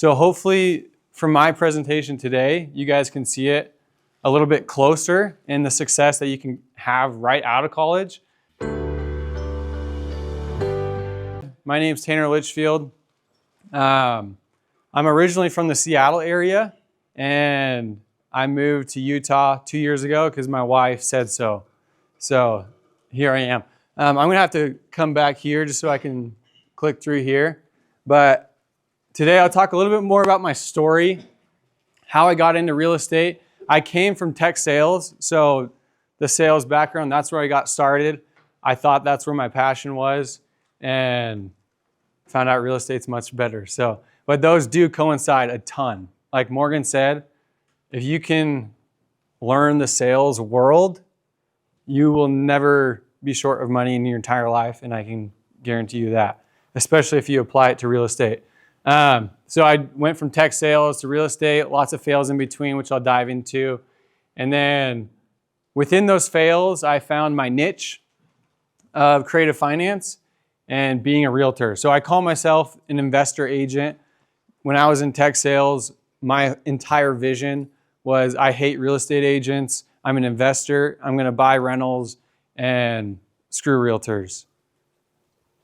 So hopefully from my presentation today, you guys can see it a little bit closer in the success that you can have right out of college. My name's Tanner Litchfield. I'm originally from the Seattle area, and I moved to Utah 2 years ago because my wife said so. So here I am. I'm gonna have to come back here just so I can click through here. But today I'll talk a little bit more about my story, how I got into real estate. I came from tech sales, so the sales background, that's where I got started. I thought that's where my passion was, and found out real estate's much better. So, but those do coincide a ton. Like Morgan said, if you can learn the sales world, you will never be short of money in your entire life, and I can guarantee you that, especially if you apply it to real estate. So I went from tech sales to real estate, lots of fails in between, which I'll dive into. And then within those fails, I found my niche of creative finance and being a realtor. So I call myself an investor agent. When I was in tech sales, my entire vision was I hate real estate agents. I'm an investor. I'm going to buy rentals and screw realtors.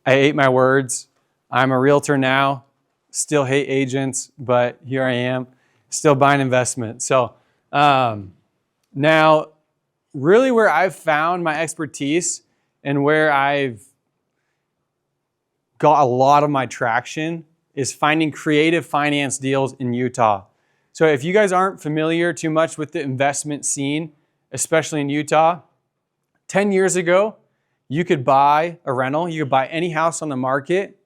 I ate my words. I'm a realtor now. Still hate agents, but here I am, still buying investment. So now, really where I've found my expertise and where I've got a lot of my traction is finding creative finance deals in Utah. So if you guys aren't familiar too much with the investment scene, especially in Utah, 10 years ago, you could buy a rental, you could buy any house on the market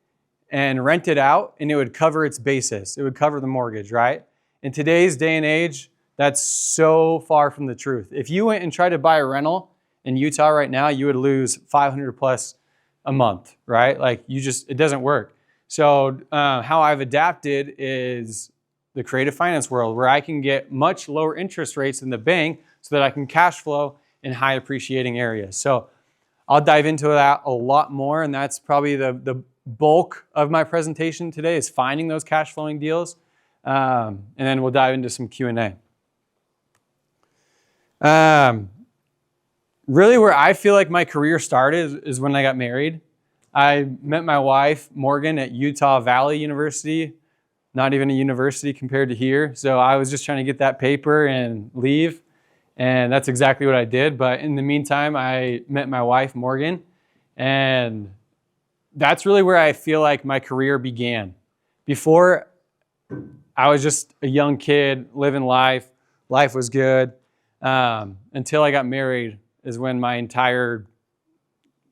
and rent it out, and it would cover its basis. It would cover the mortgage, right? In today's day and age, that's so far from the truth. If you went and tried to buy a rental in Utah right now, you would lose 500 plus a month, right? Like it doesn't work. So how I've adapted is the creative finance world, where I can get much lower interest rates than the bank so that I can cash flow in high appreciating areas. So I'll dive into that a lot more, and that's probably the bulk of my presentation today is finding those cash flowing deals. And then we'll dive into some Q&A. Really where I feel like my career started is when I got married. I met my wife, Morgan, at Utah Valley University, not even a university compared to here. So I was just trying to get that paper and leave. And that's exactly what I did. But in the meantime, I met my wife, Morgan, and that's really where I feel like my career began. Before, I was just a young kid living life. Life was good. Until I got married is when my entire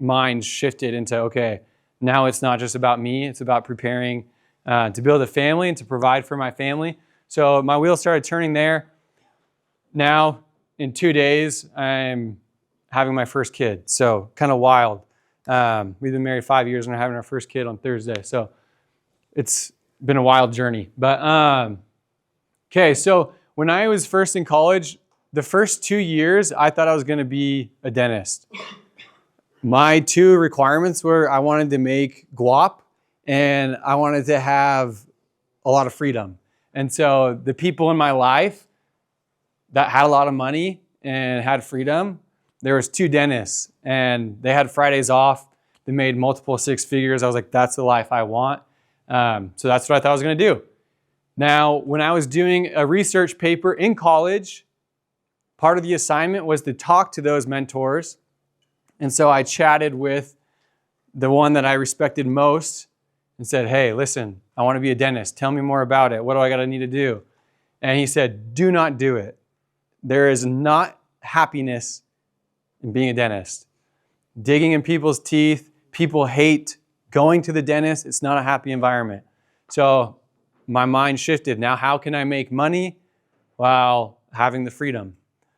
mind shifted into, okay, now it's not just about me. It's about preparing to build a family and to provide for my family. So my wheels started turning there. Now, in 2 days, I'm having my first kid. So kind of wild. We've been married 5 years and we're having our first kid on Thursday. So it's been a wild journey. But okay, so when I was first in college, the first 2 years, I thought I was going to be a dentist. My two requirements were I wanted to make guap and I wanted to have a lot of freedom. And so the people in my life that had a lot of money and had freedom, there was two dentists and they had Fridays off. They made multiple six figures. I was like, that's the life I want. So that's what I thought I was going to do. Now, when I was doing a research paper in college, part of the assignment was to talk to those mentors. And so I chatted with the one that I respected most and said, hey, listen, I want to be a dentist. Tell me more about it. What do I got to need to do? And he said, do not do it. There is not happiness in being a dentist. Digging in people's teeth, people hate going to the dentist. It's not a happy environment. So my mind shifted. Now, how can I make money while having the freedom?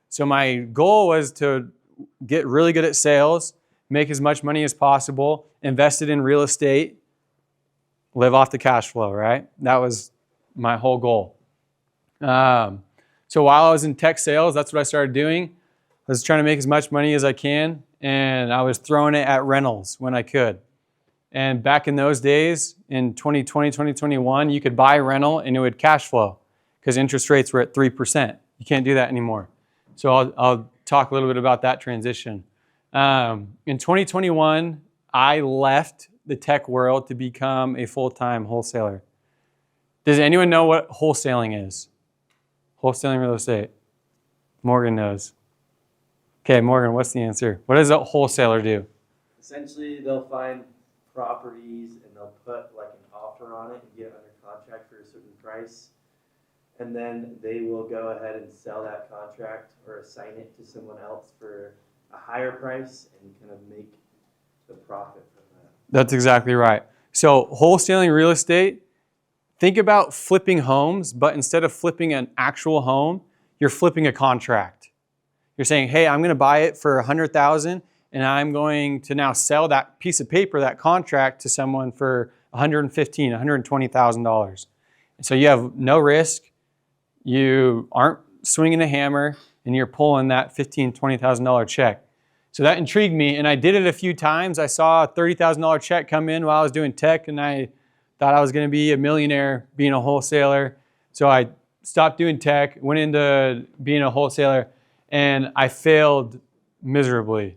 So my goal was to get really good at sales, make as much money as possible, invest it in real estate, live off the cash flow, right? That was my whole goal. So while I was in tech sales, that's what I started doing. I was trying to make as much money as I can, and I was throwing it at rentals when I could. And back in those days, in 2020, 2021, you could buy rental and it would cash flow because interest rates were at 3%. You can't do that anymore. So I'll talk a little bit about that transition. In 2021, I left the tech world to become a full-time wholesaler. Does anyone know what wholesaling is? Wholesaling real estate. Morgan knows. Okay, Morgan, what's the answer? What does a wholesaler do? Essentially, they'll find properties and they'll put like an offer on it and get it under contract for a certain price. And then they will go ahead and sell that contract or assign it to someone else for a higher price and kind of make the profit from that. That's exactly right. So wholesaling real estate, think about flipping homes, but instead of flipping an actual home, you're flipping a contract. You're saying, hey, I'm going to buy it for $100,000 and I'm going to now sell that piece of paper, that contract, to someone for $115,000, $120,000. And so you have no risk. You aren't swinging a hammer and you're pulling that $15,000, $20,000 check. So that intrigued me, and I did it a few times. I saw a $30,000 check come in while I was doing tech, and I thought I was going to be a millionaire being a wholesaler. So I stopped doing tech, went into being a wholesaler, and I failed miserably.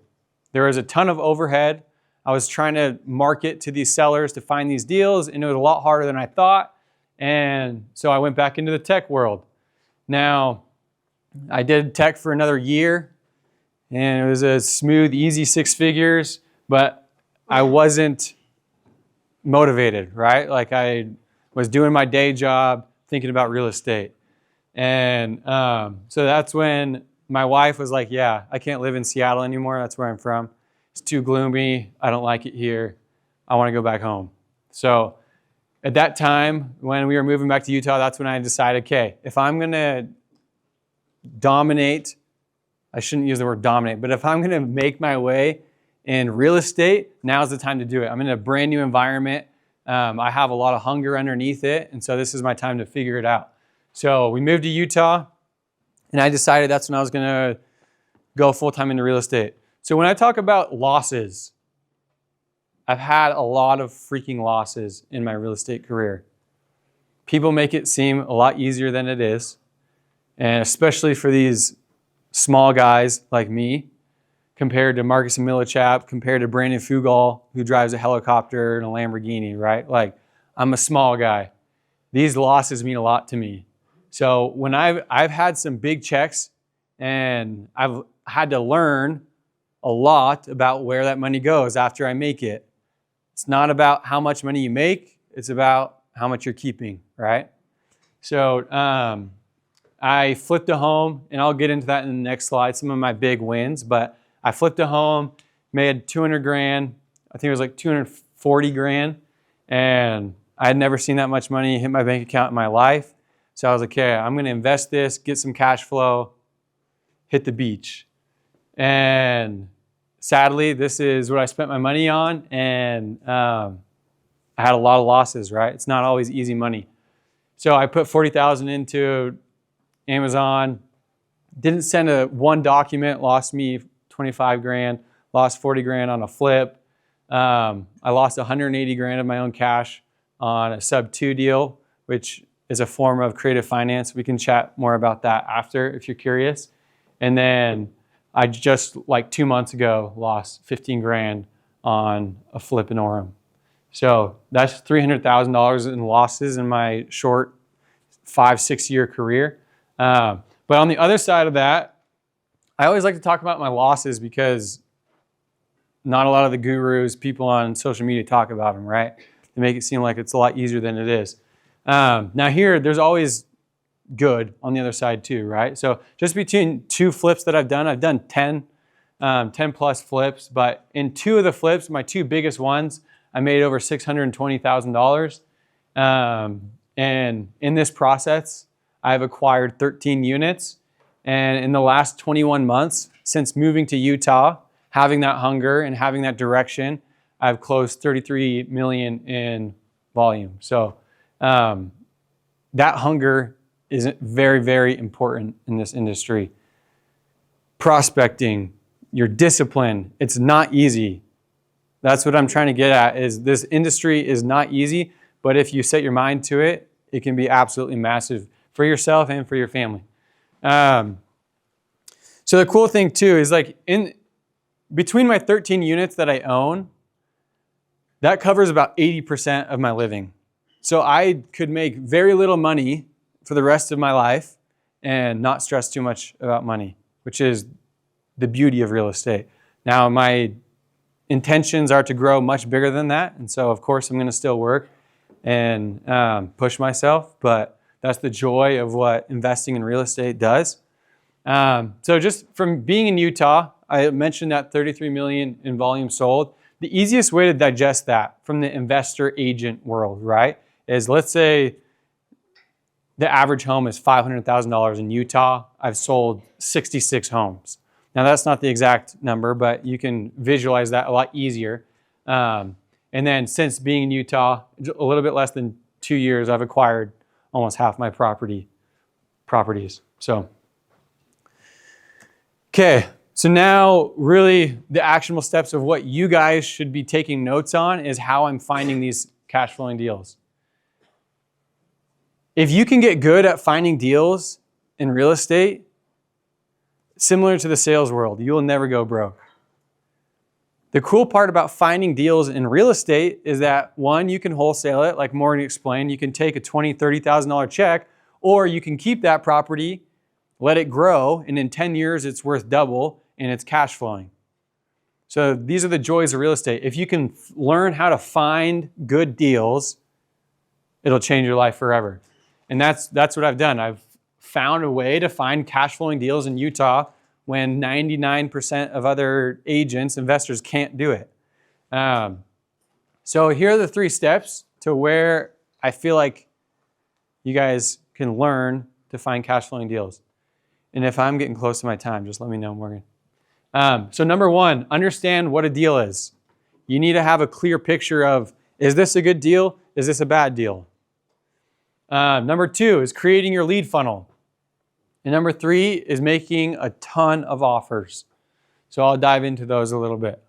There was a ton of overhead. I was trying to market to these sellers to find these deals, and it was a lot harder than I thought. And so I went back into the tech world. Now, I did tech for another year, and it was a smooth, easy 6 figures, but I wasn't motivated, right? Like I was doing my day job, thinking about real estate. And so that's when my wife was like, yeah, I can't live in Seattle anymore. That's where I'm from. It's too gloomy. I don't like it here. I want to go back home. So at that time, when we were moving back to Utah, that's when I decided, okay, if I'm going to dominate, I shouldn't use the word dominate, but if I'm going to make my way in real estate, now's the time to do it. I'm in a brand new environment. I have a lot of hunger underneath it, and so this is my time to figure it out. So we moved to Utah, and I decided that's when I was going to go full-time into real estate. So when I talk about losses, I've had a lot of freaking losses in my real estate career. People make it seem a lot easier than it is, and especially for these small guys like me, compared to Marcus and Millichap, compared to Brandon Fugal, who drives a helicopter and a Lamborghini, right? Like, I'm a small guy. These losses mean a lot to me. So when I've had some big checks, and I've had to learn a lot about where that money goes after I make it. It's not about how much money you make, it's about how much you're keeping, right? So I flipped a home, and I'll get into that in the next slide, some of my big wins, but I flipped a home, made 200 grand, I think it was like 240 grand, and I had never seen that much money hit my bank account in my life. So I was like, okay, I'm gonna invest this, get some cash flow, hit the beach. And sadly, this is what I spent my money on, and I had a lot of losses, right? It's not always easy money. So I put 40,000 into Amazon, didn't send one document, lost me 25 grand, lost 40 grand on a flip. I lost 180 grand of my own cash on a sub 2 deal, which is a form of creative finance. We can chat more about that after if you're curious. And then I just like 2 months ago lost 15 grand on a flip in Orem. So that's $300,000 in losses in my short 5-6 year career. But on the other side of that, I always like to talk about my losses because not a lot of the gurus, people on social media talk about them, right? They make it seem like it's a lot easier than it is. Now here, there's always good on the other side too, right? So just between 2 flips that I've done 10 plus flips, but in 2 of the flips, my 2 biggest ones, I made over $620,000. And in this process, I've acquired 13 units. And in the last 21 months, since moving to Utah, having that hunger and having that direction, I've closed 33 million in volume. So that hunger is very, very important in this industry. Prospecting, your discipline, it's not easy. That's what I'm trying to get at, is this industry is not easy, but if you set your mind to it, it can be absolutely massive for yourself and for your family. So the cool thing too is like in between my 13 units that I own, that covers about 80% of my living. So I could make very little money for the rest of my life and not stress too much about money, which is the beauty of real estate. Now, my intentions are to grow much bigger than that. And so, of course, I'm going to still work and push myself. But that's the joy of what investing in real estate does. So just from being in Utah, I mentioned that 33 million in volume sold. The easiest way to digest that from the investor agent world, right, is let's say the average home is $500,000 in Utah. I've sold 66 homes. Now that's not the exact number, but you can visualize that a lot easier. And then since being in Utah, a little bit less than 2 years, I've acquired almost half my properties. So, okay. So now really the actionable steps of what you guys should be taking notes on is how I'm finding these cash flowing deals. If you can get good at finding deals in real estate, similar to the sales world, you will never go broke. The cool part about finding deals in real estate is that, one, you can wholesale it, like Morgan explained. You can take a $20,000, $30,000 check, or you can keep that property, let it grow, and in 10 years it's worth double and it's cash flowing. So these are the joys of real estate. If you can learn how to find good deals, it'll change your life forever. And that's what I've done. I've found a way to find cash flowing deals in Utah when 99% of other agents, investors can't do it. So here are the 3 steps to where I feel like you guys can learn to find cash flowing deals. And if I'm getting close to my time, just let me know, Morgan. So number 1, understand what a deal is. You need to have a clear picture of, is this a good deal? Is this a bad deal? Number 2 is creating your lead funnel. And number 3 is making a ton of offers. So I'll dive into those a little bit.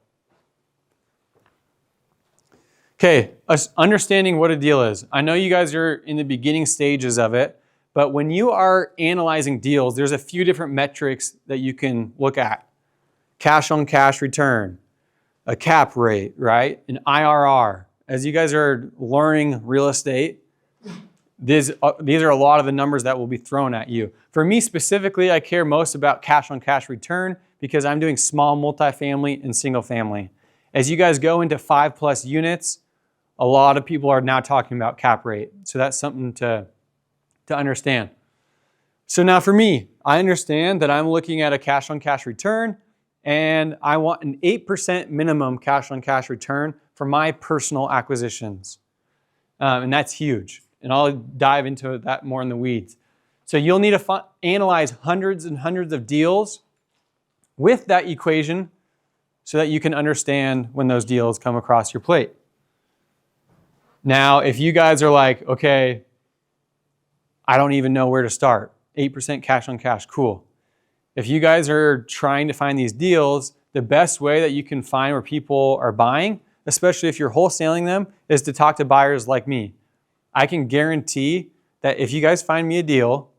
Okay, understanding what a deal is. I know you guys are in the beginning stages of it, but when you are analyzing deals, there's a few different metrics that you can look at. Cash on cash return, a cap rate, right? An IRR. As you guys are learning real estate, these are a lot of the numbers that will be thrown at you. For me specifically, I care most about cash on cash return because I'm doing small multifamily and single family. As you guys go into 5+ units, a lot of people are now talking about cap rate. So that's something to understand. So now for me, I understand that I'm looking at a cash on cash return and I want an 8% minimum cash on cash return for my personal acquisitions. And that's huge. And I'll dive into that more in the weeds. So you'll need to analyze hundreds and hundreds of deals with that equation so that you can understand when those deals come across your plate. Now, if you guys are like, okay, I don't even know where to start. 8% cash on cash, cool. If you guys are trying to find these deals, the best way that you can find where people are buying, especially if you're wholesaling them, is to talk to buyers like me. I can guarantee that if you guys find me a deal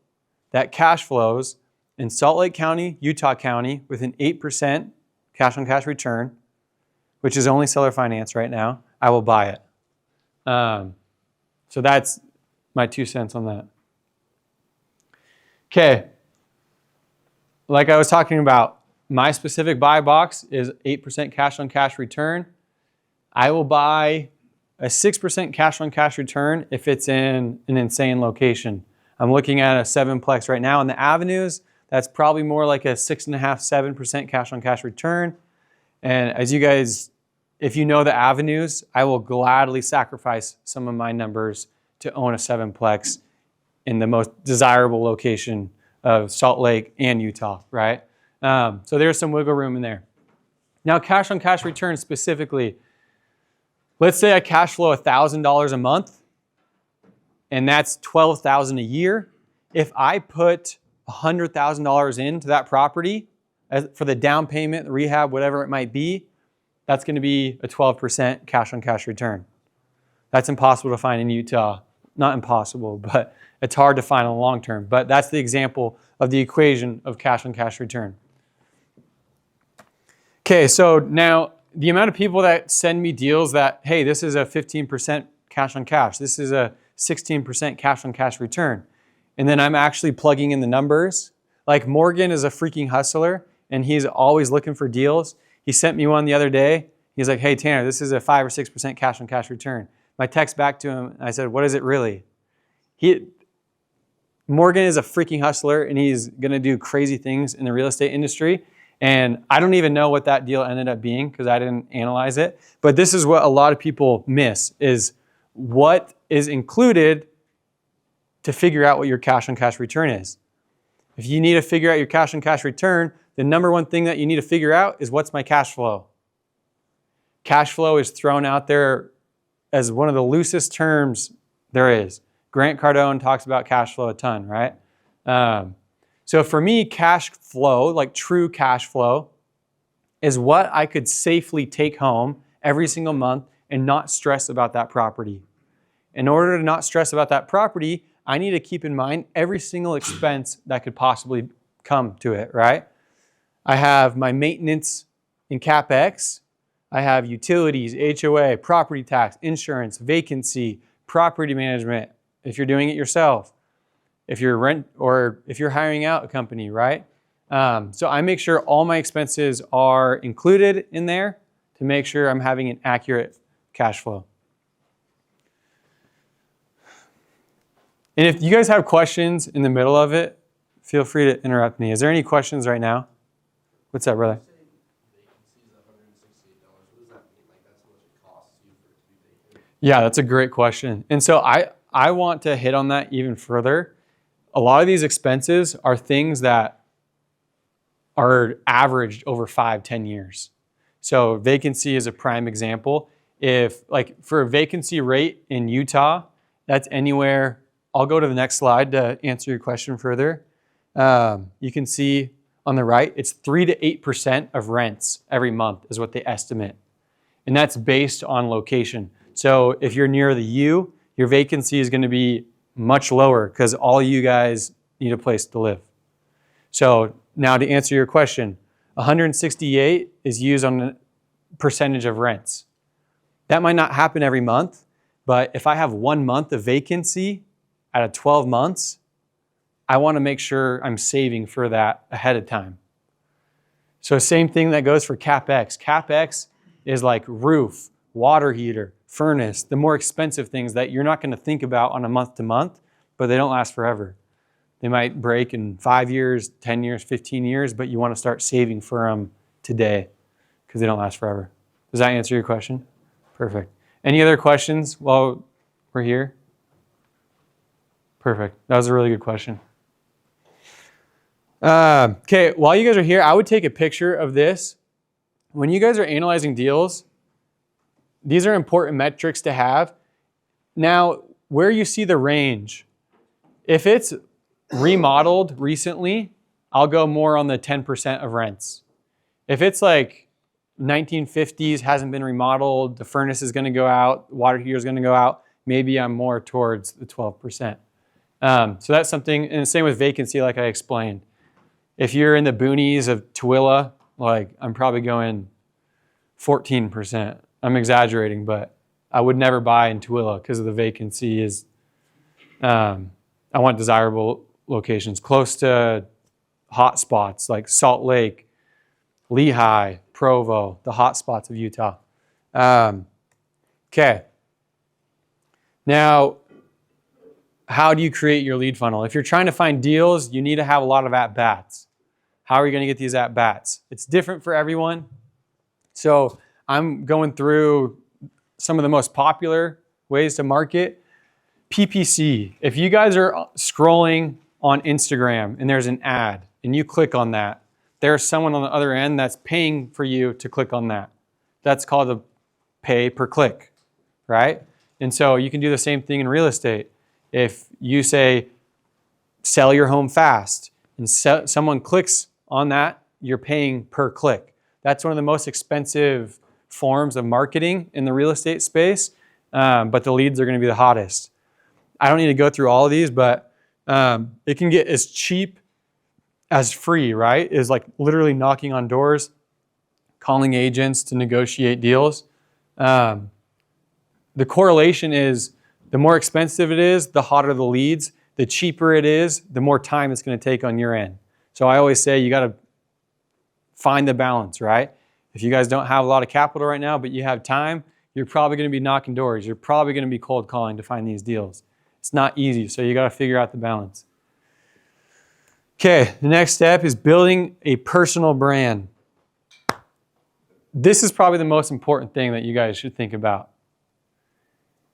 that cash flows in Salt Lake County, Utah County, with an 8% cash on cash return, which is only seller finance right now, I will buy it. So that's my 2 cents on that. Okay. Like I was talking about, my specific buy box is 8% cash on cash return. I will buy a 6% cash on cash return if it's in an insane location. I'm looking at a 7-plex right now in the avenues. That's probably more like a 6.5%, 7% cash on cash return. And as you guys, if you know the avenues, I will gladly sacrifice some of my numbers to own a 7-plex in the most desirable location of Salt Lake and Utah, right? So there's some wiggle room in there. Now, cash on cash return specifically, let's say I cash flow $1,000 a month, and that's $12,000 a year. If I put $100,000 into that property for the down payment, the rehab, whatever it might be, that's going to be a 12% cash on cash return. That's impossible to find in Utah. Not impossible, but it's hard to find in the long term. But that's the example of the equation of cash on cash return. Okay, so now the amount of people that send me deals that, hey, this is a 15% cash on cash, this is a 16% cash on cash return, and then I'm actually plugging in the numbers. Like Morgan is a freaking hustler, and he's always looking for deals. He sent me one the other day. He's like, hey, Tanner, this is a 5 or 6% cash on cash return. My text back to him, I said, what is it really? Morgan is a freaking hustler, and he's going to do crazy things in the real estate industry. And I don't even know what that deal ended up being because I didn't analyze it. But this is what a lot of people miss, is what is included to figure out what your cash on cash return is. If you need to figure out your cash on cash return, the number one thing that you need to figure out is, what's my cash flow? Cash flow is thrown out there as one of the loosest terms there is. Grant Cardone talks about cash flow a ton, right? So for me, cash flow, like true cash flow, is what I could safely take home every single month and not stress about that property. In order to not stress about that property, I need to keep in mind every single expense that could possibly come to it, right? I have my maintenance in CapEx. I have utilities, HOA, property tax, insurance, vacancy, property management, if you're doing it yourself, if you're hiring out a company, right? So I make sure all my expenses are included in there to make sure I'm having an accurate cash flow. And if you guys have questions in the middle of it, feel free to interrupt me. Is there any questions right now? What's that, brother? Yeah, that's a great question. And so I want to hit on that even further. A lot of these expenses are things that are averaged over 5-10 years. So vacancy is a prime example. If, like, for a vacancy rate in Utah, that's anywhere, I'll go to the next slide to answer your question further. You can see on the right, it's 3 to 8% of rents every month is what they estimate. And that's based on location. So if you're near the U, your vacancy is going to be much lower because all you guys need a place to live. So now to answer your question, 168 is used on a percentage of rents. That might not happen every month, but if I have 1 month of vacancy out of 12 months, I want to make sure I'm saving for that ahead of time. So same thing that goes for CapEx. CapEx is like roof, water heater, furnace, the more expensive things that you're not going to think about on a month to month, but they don't last forever. They might break in 5 years, 10 years, 15 years, but you want to start saving for them today because they don't last forever. Does that answer your question? Perfect. Any other questions while we're here? Perfect. That was a really good question. Okay, while you guys are here, I would take a picture of this. When you guys are analyzing deals, these are important metrics to have. Now, where you see the range, if it's remodeled recently, I'll go more on the 10% of rents. If it's like 1950s, hasn't been remodeled, the furnace is going to go out, water heater is going to go out, maybe I'm more towards the 12%. So that's something, and the same with vacancy, like I explained. If you're in the boonies of Tooele, like I'm probably going 14%. I'm exaggerating, but I would never buy in Tooele because of the vacancy is, I want desirable locations close to hot spots like Salt Lake, Lehigh, Provo, the hot spots of Utah. Okay. Now, how do you create your lead funnel? If you're trying to find deals, you need to have a lot of at-bats. How are you going to get these at-bats? It's different for everyone. So I'm going through some of the most popular ways to market. PPC. If you guys are scrolling on Instagram and there's an ad and you click on that, there's someone on the other end that's paying for you to click on that. That's called a pay per click, right? And so you can do the same thing in real estate. If you say, sell your home fast, and someone clicks on that, you're paying per click. That's one of the most expensive forms of marketing in the real estate space, but the leads are going to be the hottest. I don't need to go through all of these, but it can get as cheap as free, right? Is like literally knocking on doors, calling agents to negotiate deals. The correlation is the more expensive it is, the hotter the leads. The cheaper it is, the more time it's going to take on your end. So I always say you got to find the balance, right? If you guys don't have a lot of capital right now, but you have time, you're probably going to be knocking doors. You're probably going to be cold calling to find these deals. It's not easy, so you got to figure out the balance. Okay, the next step is building a personal brand. This is probably the most important thing that you guys should think about.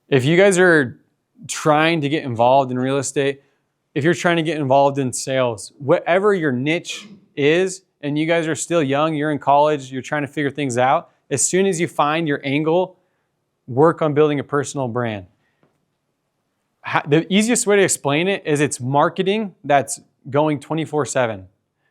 If you guys are trying to get involved in real estate, if you're trying to get involved in sales, whatever your niche is, and you guys are still young, you're in college, you're trying to figure things out, as soon as you find your angle, work on building a personal brand. The easiest way to explain it is it's marketing that's going 24/7.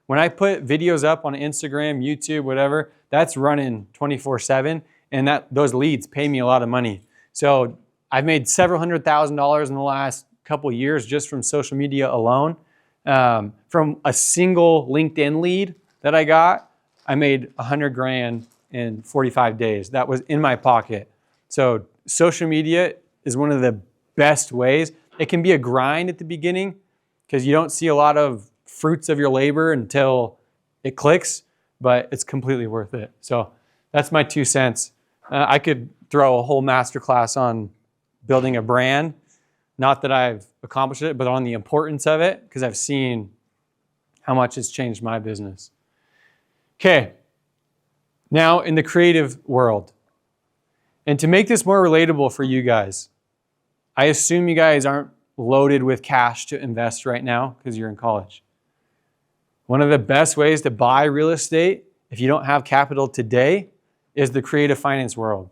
When I put videos up on Instagram, YouTube, whatever, that's running 24/7, and those leads pay me a lot of money. So I've made several $100,000 in the last couple of years just from social media alone. From a single LinkedIn lead that I got, I made $100,000 in 45 days. That was in my pocket. So social media is one of the best ways. It can be a grind at the beginning because you don't see a lot of fruits of your labor until it clicks, but it's completely worth it. So that's my 2 cents. I could throw a whole masterclass on building a brand. Not that I've accomplished it, but on the importance of it, because I've seen how much it's changed my business. Okay, now in the creative world. And to make this more relatable for you guys, I assume you guys aren't loaded with cash to invest right now because you're in college. One of the best ways to buy real estate, if you don't have capital today, is the creative finance world.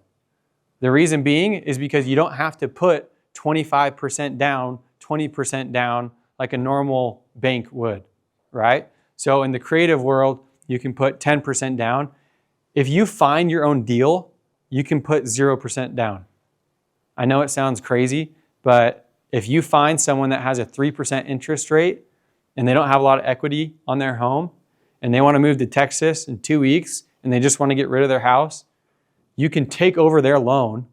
The reason being is because you don't have to put 25% down, 20% down like a normal bank would, right? So in the creative world, you can put 10% down. If you find your own deal, you can put 0% down. I know it sounds crazy, but if you find someone that has a 3% interest rate and they don't have a lot of equity on their home and they want to move to Texas in 2 weeks and they just want to get rid of their house, you can take over their loan.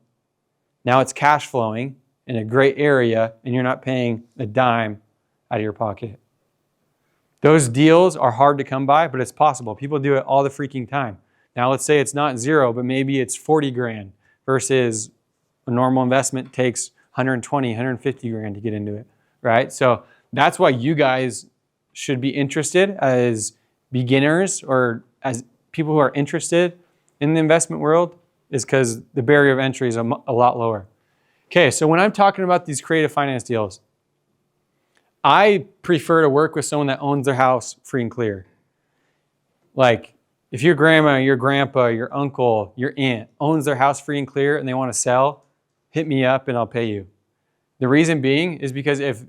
Now it's cash flowing in a great area and you're not paying a dime out of your pocket. Those deals are hard to come by, but it's possible. People do it all the freaking time. Now let's say it's not 0, but maybe it's 40 grand versus a normal investment takes 120, 150 grand to get into it, right? So that's why you guys should be interested as beginners or as people who are interested in the investment world, is because the barrier of entry is a lot lower. Okay, so when I'm talking about these creative finance deals, I prefer to work with someone that owns their house free and clear. Like if your grandma, your grandpa, your uncle, your aunt owns their house free and clear and they want to sell, hit me up and I'll pay you. The reason being is because if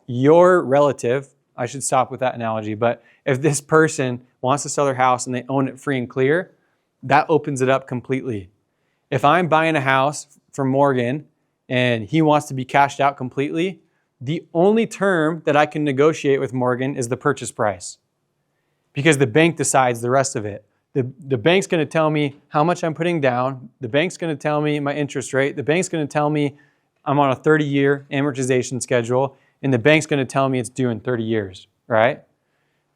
your relative, I should stop with that analogy, but if this person wants to sell their house and they own it free and clear, that opens it up completely. If I'm buying a house from Morgan and he wants to be cashed out completely, the only term that I can negotiate with Morgan is the purchase price, because the bank decides the rest of it. The bank's going to tell me how much I'm putting down. The bank's going to tell me my interest rate. The bank's going to tell me I'm on a 30-year amortization schedule, and the bank's going to tell me it's due in 30 years, right?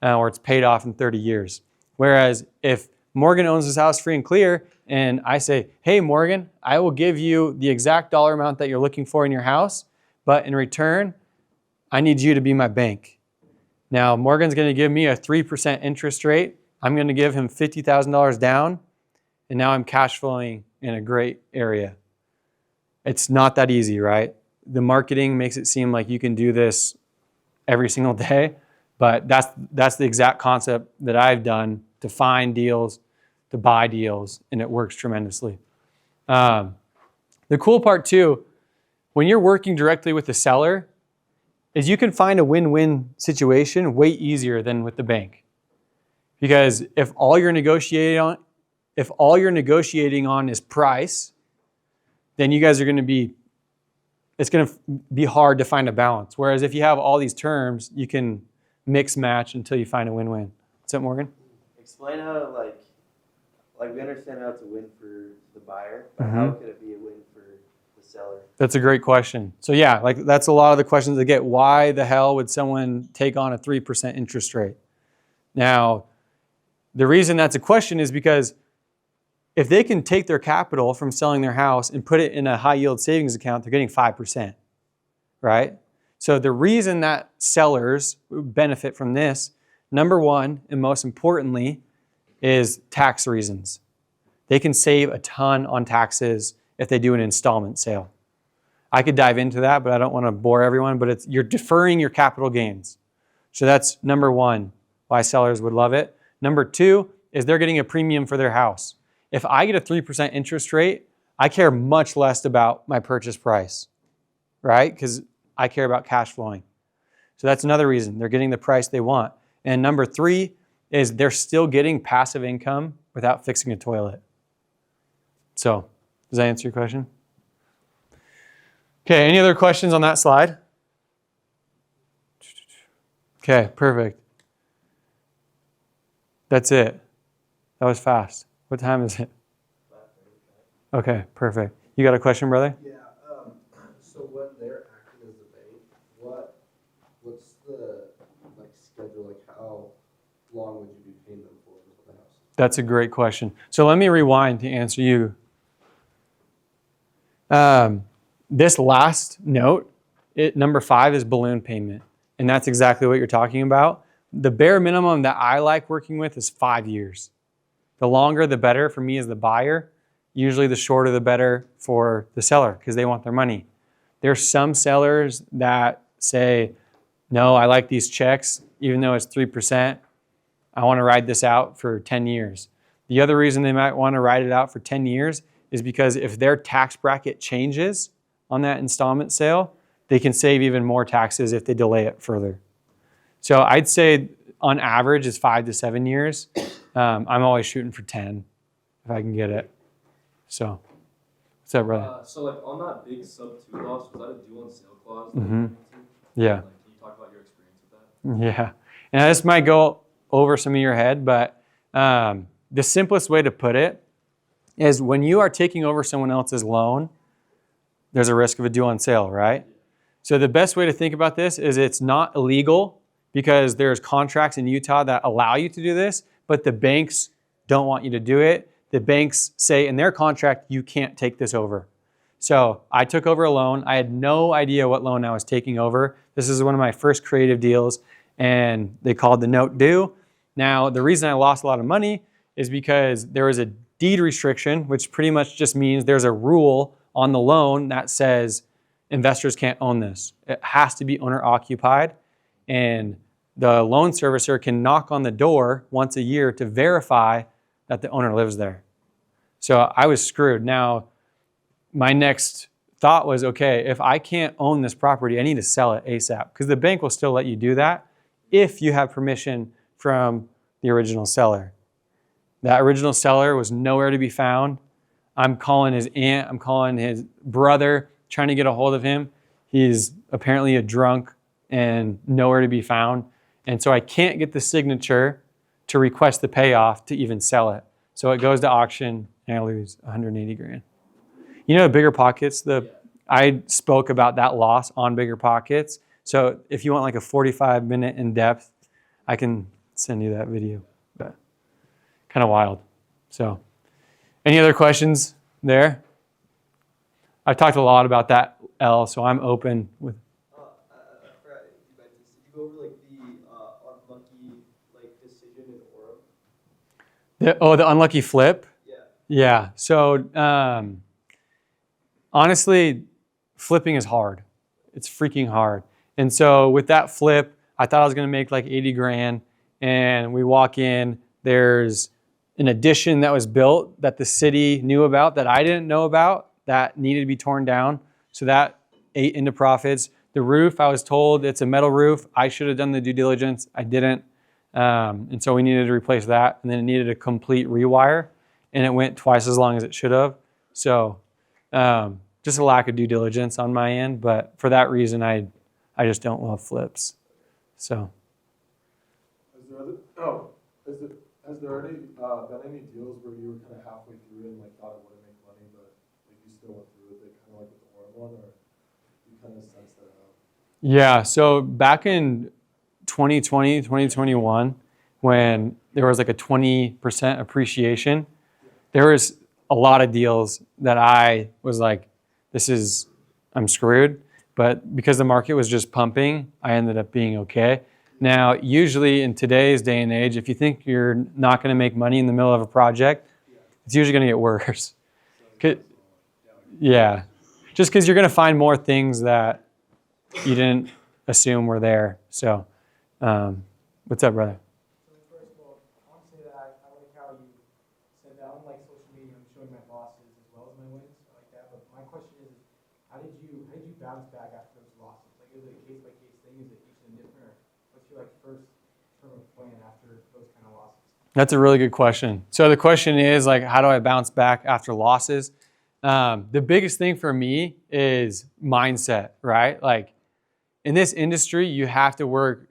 Or it's paid off in 30 years. Whereas if Morgan owns his house free and clear, and I say, hey, Morgan, I will give you the exact dollar amount that you're looking for in your house, but in return, I need you to be my bank. Now, Morgan's going to give me a 3% interest rate. I'm going to give him $50,000 down, and now I'm cash flowing in a great area. It's not that easy, right? The marketing makes it seem like you can do this every single day, but that's the exact concept that I've done to find deals, to buy deals, and it works tremendously. The cool part too, when you're working directly with the seller, is you can find a win-win situation way easier than with the bank. Because if all you're negotiating if all you're negotiating on is price, then you guys are going to be, it's going to be hard to find a balance. Whereas if you have all these terms, you can mix match until you find a win-win. What's up, Morgan? Explain how, like we understand how it's a win for the buyer, but how could it be a win for the seller? That's a great question. So yeah, like that's a lot of the questions I get. Why the hell would someone take on a 3% interest rate? Now, the reason that's a question is because if they can take their capital from selling their house and put it in a high yield savings account, they're getting 5%, right? So the reason that sellers benefit from this, number one, and most importantly, is tax reasons. They can save a ton on taxes if they do an installment sale. I could dive into that, but I don't want to bore everyone, but you're deferring your capital gains. So that's number one, why sellers would love it. Number two is they're getting a premium for their house. If I get a 3% interest rate, I care much less about my purchase price, right? Because I care about cash flowing. So that's another reason. They're getting the price they want. And number three is they're still getting passive income without fixing a toilet. So, does that answer your question? Okay, any other questions on that slide? Okay, perfect. That's it. That was fast. What time is it? Okay, perfect. You got a question, brother? Yeah. So when they're acting as the bank, what's the schedule? Like how long would you be paying them for the house? That's a great question. So let me rewind to answer you. This last note, number 5 is balloon payment. And that's exactly what you're talking about. The bare minimum that I like working with is 5 years. The longer, the better for me as the buyer. Usually the shorter, the better for the seller because they want their money. There's some sellers that say, no, I like these checks, even though it's 3%. I want to ride this out for 10 years. The other reason they might want to ride it out for 10 years is because if their tax bracket changes on that installment sale, they can save even more taxes if they delay it further. So I'd say on average it's 5 to 7 years. I'm always shooting for 10 if I can get it. So, what's up, brother? So like on that big sub 2 loss, was that a due on sale clause? Yeah. Like, can you talk about your experience with that? Yeah. And this might go over some of your head, but the simplest way to put it is when you are taking over someone else's loan, there's a risk of a due on sale, right? So the best way to think about this is it's not illegal because there's contracts in Utah that allow you to do this, but the banks don't want you to do it. The banks say in their contract, you can't take this over. So I took over a loan. I had no idea what loan I was taking over. This is one of my first creative deals, and they called the note due. Now, the reason I lost a lot of money is because there was a deed restriction, which pretty much just means there's a rule on the loan that says investors can't own this. It has to be owner occupied, and the loan servicer can knock on the door once a year to verify that the owner lives there. So I was screwed. Now, my next thought was, okay, if I can't own this property, I need to sell it ASAP because the bank will still let you do that if you have permission from the original seller. That original seller was nowhere to be found. I'm calling his aunt, I'm calling his brother, trying to get a hold of him. He's apparently a drunk and nowhere to be found. And so I can't get the signature to request the payoff to even sell it. So it goes to auction and I lose 180 grand. You know, Bigger Pockets, I spoke about that loss on Bigger Pockets. So if you want like a 45-minute in-depth, I can send you that video. But kind of wild. So any other questions there? I've talked a lot about that, L, so I'm open with. Did you go over like the unlucky decision in Orem? The unlucky flip? Yeah. Yeah. So honestly, flipping is hard. It's freaking hard. And so with that flip, I thought I was going to make like 80 grand. And we walk in, there's an addition that was built that the city knew about that I didn't know about that needed to be torn down. So that ate into profits. The roof, I was told it's a metal roof. I should have done the due diligence. I didn't. And so we needed to replace that. And then it needed a complete rewire. and it went twice as long as it should have. So just a lack of due diligence on my end. But for that reason, I just don't love flips. So. Has there any been any deals where you were kind of halfway through and like thought it wouldn't make money, but like you still went through with it, kind of like with the Oregon one, or you kind of sensed that out? Yeah, so back in 2020, 2021, when there was like a 20% appreciation, there was a lot of deals that I was like, I'm screwed. But because the market was just pumping, I ended up being okay. Now, usually in today's day and age, if you think you're not going to make money in the middle of a project, it's usually going to get worse. Yeah, just because you're going to find more things that you didn't assume were there. So, what's up, brother? So first of all, I want to say that I like how you said that I don't like social media. I'm showing my losses as well as my wins. I like that. But my question is, how did you bounce back after those losses? Like, is it a case by case thing? Is it each and different? Or what's your like first term of plan after those kind of losses? That's a really good question. So the question is like, how do I bounce back after losses? The biggest thing for me is mindset, right? Like in this industry, you have to work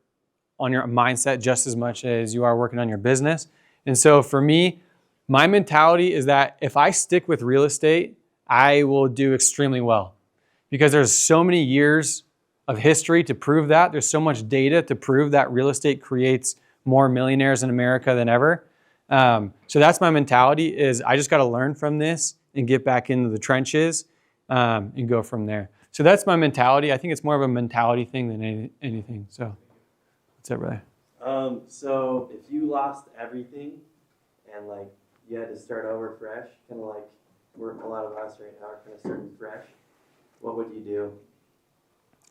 on your mindset just as much as you are working on your business. And so for me, my mentality is that if I stick with real estate, I will do extremely well because there's so many years of history to prove that. There's so much data to prove that real estate creates more millionaires in America than ever. So that's my mentality is I just got to learn from this and get back into the trenches and go from there. So that's my mentality. I think it's more of a mentality thing than anything. So what's up, brother? So if you lost everything and like you had to start over fresh, kind of like a lot of us right now are kind of starting fresh, what would you do?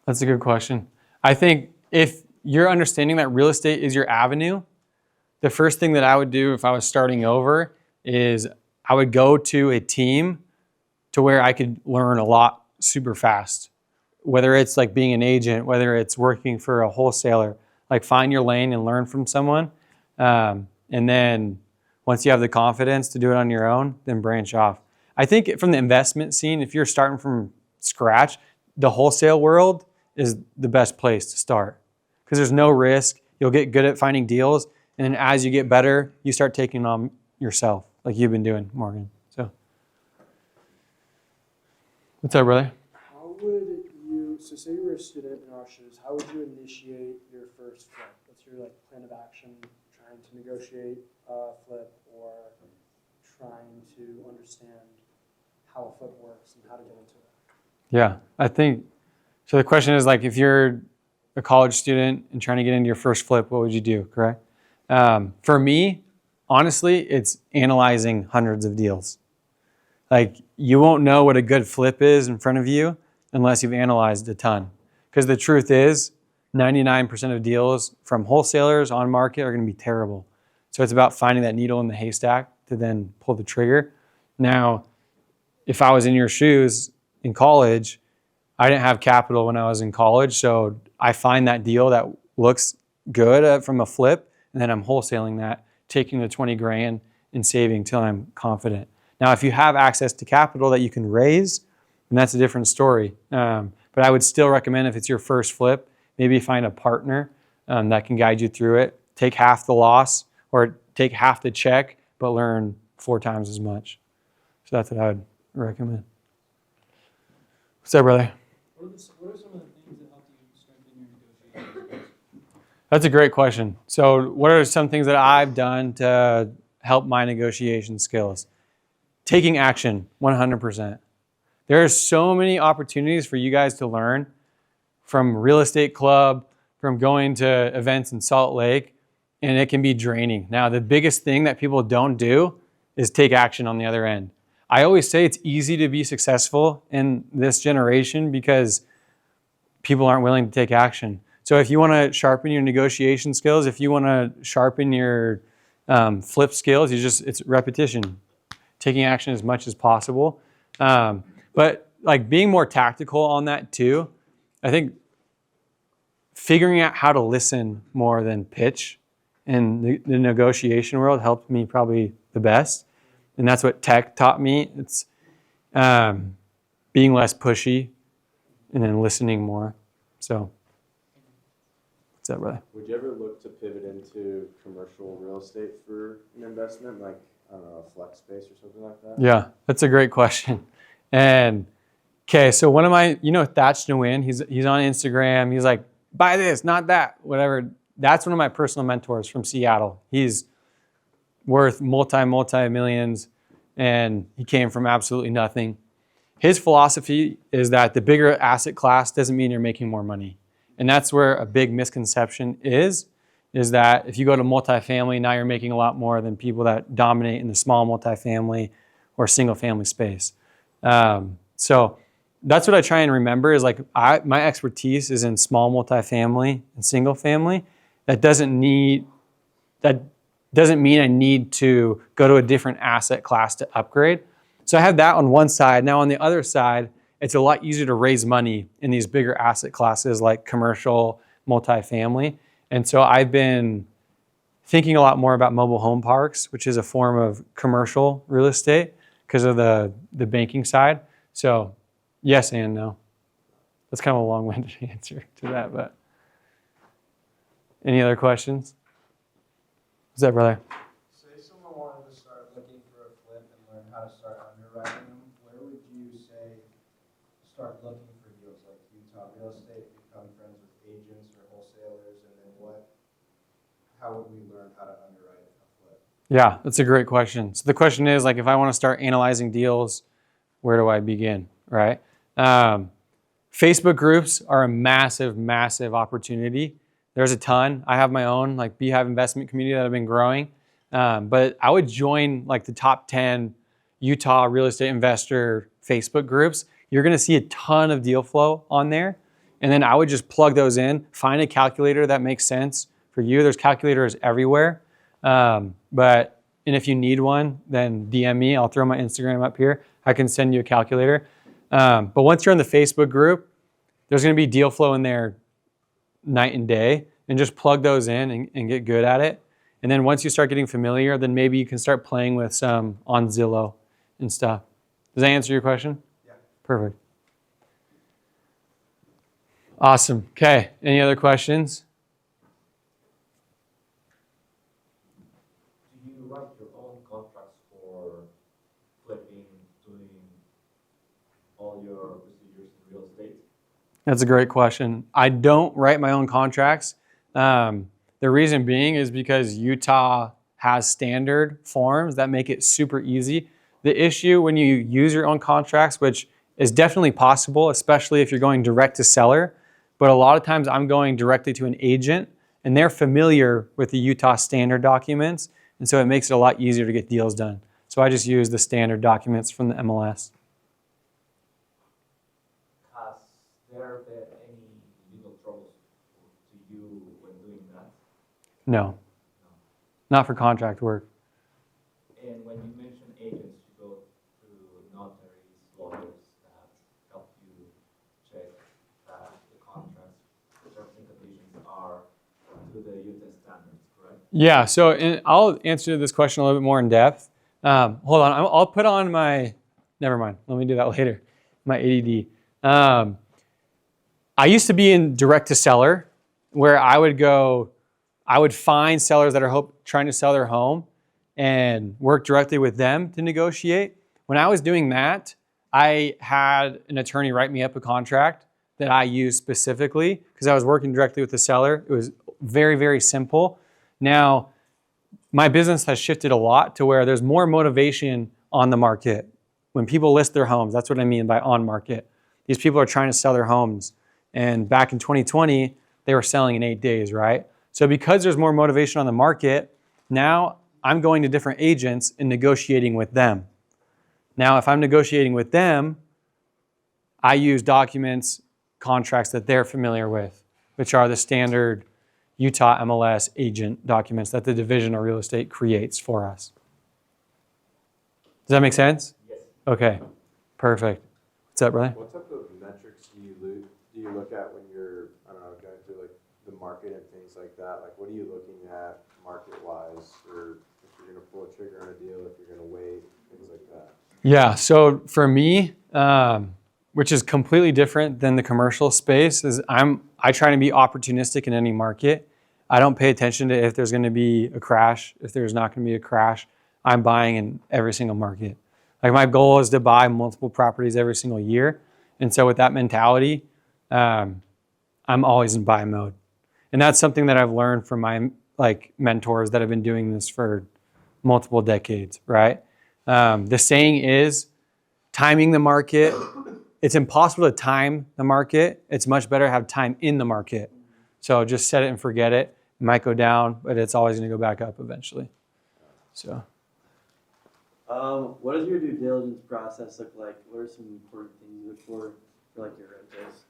That's a good question. I think if you're understanding that real estate is your avenue, the first thing that I would do if I was starting over is I would go to a team to where I could learn a lot super fast. Whether it's like being an agent, whether it's working for a wholesaler, like find your lane and learn from someone. And then once you have the confidence to do it on your own, then branch off. I think from the investment scene, if you're starting from scratch, the wholesale world is the best place to start because there's no risk. You'll get good at finding deals. And then as you get better, you start taking on yourself like you've been doing, Morgan. So what's up, brother? How would you, so say you were a student in our shoes, how would you initiate your first flip? What's your like plan of action, trying to negotiate a flip or trying to understand how a flip works and how to get into it? Yeah, I think, so the question is like, if you're a college student and trying to get into your first flip, what would you do, correct? For me, honestly, it's analyzing hundreds of deals. Like you won't know what a good flip is in front of you unless you've analyzed a ton. Because the truth is 99% of deals from wholesalers on market are going to be terrible. So it's about finding that needle in the haystack to then pull the trigger. Now, if I was in your shoes in college, I didn't have capital when I was in college. So I find that deal that looks good from a flip and then I'm wholesaling that, taking the 20 grand and saving till I'm confident. Now, if you have access to capital that you can raise, then that's a different story. But I would still recommend if it's your first flip, maybe find a partner that can guide you through it. Take half the loss or take half the check, but learn 4 times as much. So that's what I would recommend. What's up, brother? What are some of the things that help you strengthen your negotiation skills? That's a great question. So what are some things that I've done to help my negotiation skills? Taking action, 100%. There are so many opportunities for you guys to learn from real estate club, from going to events in Salt Lake, and it can be draining. Now, the biggest thing that people don't do is take action on the other end. I always say it's easy to be successful in this generation because people aren't willing to take action. So if you want to sharpen your negotiation skills, if you want to sharpen your flip skills, it's repetition, taking action as much as possible. But like being more tactical on that too, I think figuring out how to listen more than pitch in the negotiation world helped me probably the best. And that's what tech taught me. It's being less pushy and then listening more. So, what's that, brother? Would you ever look to pivot into commercial real estate for an investment, like, I don't know, a flex space or something like that? Yeah, that's a great question. And okay, so one of my, Thatch Nguyen, he's on Instagram. He's like, buy this, not that, whatever. That's one of my personal mentors from Seattle. He's worth multi millions, and he came from absolutely nothing. His philosophy is that the bigger asset class doesn't mean you're making more money. And that's where a big misconception is that if you go to multifamily, now you're making a lot more than people that dominate in the small multifamily or single family space. So that's what I try and remember is like my expertise is in small multifamily and single family. That doesn't mean I need to go to a different asset class to upgrade. So I have that on one side. Now on the other side, it's a lot easier to raise money in these bigger asset classes like commercial, multifamily. And so I've been thinking a lot more about mobile home parks, which is a form of commercial real estate because of the banking side. So yes and no. That's kind of a long-winded answer to that, but any other questions? What's that, brother? Say someone wanted to start looking for a flip and learn how to start underwriting them, where would you say start looking for deals like Utah real estate, become friends with agents or wholesalers, and then how would we learn how to underwrite a flip? Yeah, that's a great question. So the question is like, if I want to start analyzing deals, where do I begin, right? Facebook groups are a massive, massive opportunity. There's a ton. I have my own like Beehive investment community that I've been growing. But I would join like the top 10 Utah real estate investor Facebook groups. You're going to see a ton of deal flow on there. And then I would just plug those in, find a calculator that makes sense for you. There's calculators everywhere. And if you need one, then DM me. I'll throw my Instagram up here. I can send you a calculator. But once you're in the Facebook group, there's going to be deal flow in there night and day, and just plug those in and get good at it. And then once you start getting familiar, then maybe you can start playing with some on Zillow and stuff. Does that answer your question? Yeah. Perfect. Awesome. Okay. Any other questions? Do you write your own contracts for flipping, doing all your procedures in real estate? That's a great question. I don't write my own contracts. The reason being is because Utah has standard forms that make it super easy. The issue when you use your own contracts, which is definitely possible, especially if you're going direct to seller, but a lot of times I'm going directly to an agent and they're familiar with the Utah standard documents. And so it makes it a lot easier to get deals done. So I just use the standard documents from the MLS. Has there been any legal troubles to you when doing that? No, not for contract work. And when you mention agents, you go to notaries, lawyers that help you check that the contracts, terms and conditions are to the Utah standards, correct? Yeah, so I'll answer this question a little bit more in depth. Hold on, I'll put on my, never mind, let me do that later, my ADD. I used to be in direct to seller where I would find sellers that are trying to sell their home and work directly with them to negotiate. When I was doing that, I had an attorney write me up a contract that I used specifically because I was working directly with the seller. It was very, very simple. Now, my business has shifted a lot to where there's more motivation on the market. When people list their homes, that's what I mean by on market. These people are trying to sell their homes. And back in 2020, they were selling in 8 days, right? So because there's more motivation on the market, now I'm going to different agents and negotiating with them. Now, if I'm negotiating with them, I use documents, contracts that they're familiar with, which are the standard Utah MLS agent documents that the Division of Real Estate creates for us. Does that make sense? Yes. Okay, perfect. What's up, brother? What type of metrics do you look at when you're, I don't know, going through like the market and things like that? Like what are you looking at market-wise, or if you're gonna pull a trigger on a deal, if you're gonna wait, things like that? Yeah, so for me, which is completely different than the commercial space, is I try to be opportunistic in any market. I don't pay attention to if there's going to be a crash, if there's not going to be a crash. I'm buying in every single market. Like my goal is to buy multiple properties every single year, and so with that mentality, I'm always in buy mode, and that's something that I've learned from my like mentors that have been doing this for multiple decades. Right? The saying is, timing the market. It's impossible to time the market. It's much better to have time in the market. So just set it and forget it. It might go down, but it's always going to go back up eventually. So. What does your due diligence process look like? What are some important things you look for like your rentals?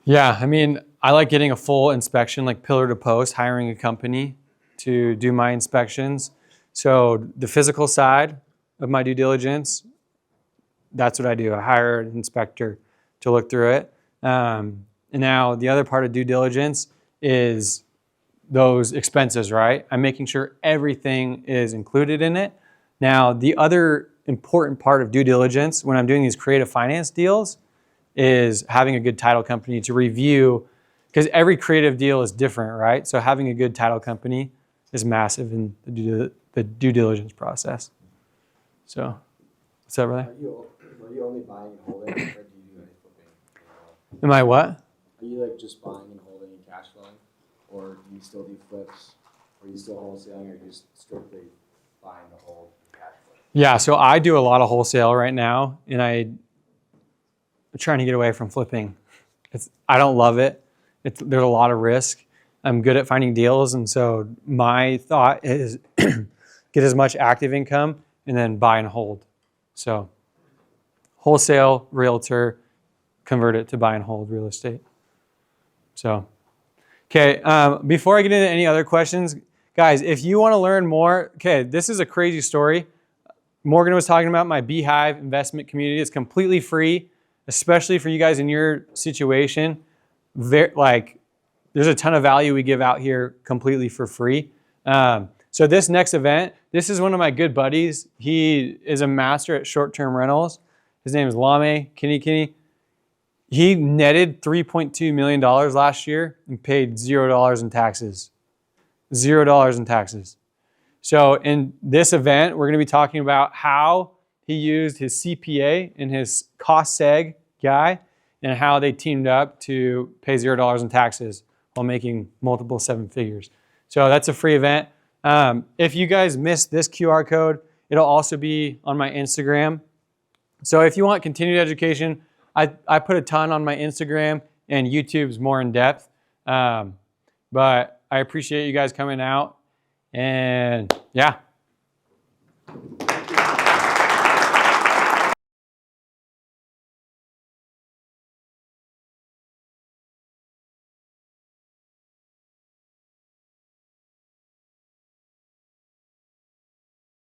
Yeah, I mean, I like getting a full inspection, like pillar to post, hiring a company to do my inspections. So the physical side of my due diligence, that's what I do. I hire an inspector to look through it. And now the other part of due diligence is those expenses, right? I'm making sure everything is included in it. Now, the other important part of due diligence when I'm doing these creative finance deals is having a good title company to review, because every creative deal is different, right? So having a good title company is massive in the due diligence process. So, what's up, brother? Are you only buying and holding, or do you do any flipping? Am I what? Are you like just buying and holding and cash flowing, or do you still do flips? Are you still wholesaling, or are you just strictly buying to hold and cash flow? Yeah, so I do a lot of wholesale right now, and I'm trying to get away from flipping. I don't love it. There's a lot of risk. I'm good at finding deals, and so my thought is get as much active income and then buy and hold. So wholesale, realtor, convert it to buy and hold real estate. So, okay, before I get into any other questions, guys, if you want to learn more, okay, this is a crazy story. Morgan was talking about my Beehive investment community. It's completely free, especially for you guys in your situation. There's a ton of value we give out here completely for free. So this next event, this is one of my good buddies. He is a master at short-term rentals. His name is Lame Kinney. He netted $3.2 million last year and paid $0 in taxes. $0 in taxes. So in this event, we're going to be talking about how he used his CPA and his cost seg guy and how they teamed up to pay $0 in taxes while making multiple seven figures. So that's a free event. If you guys missed this QR code, it'll also be on my Instagram. So if you want continued education, I put a ton on my Instagram, and YouTube's more in depth. But I appreciate you guys coming out. And yeah,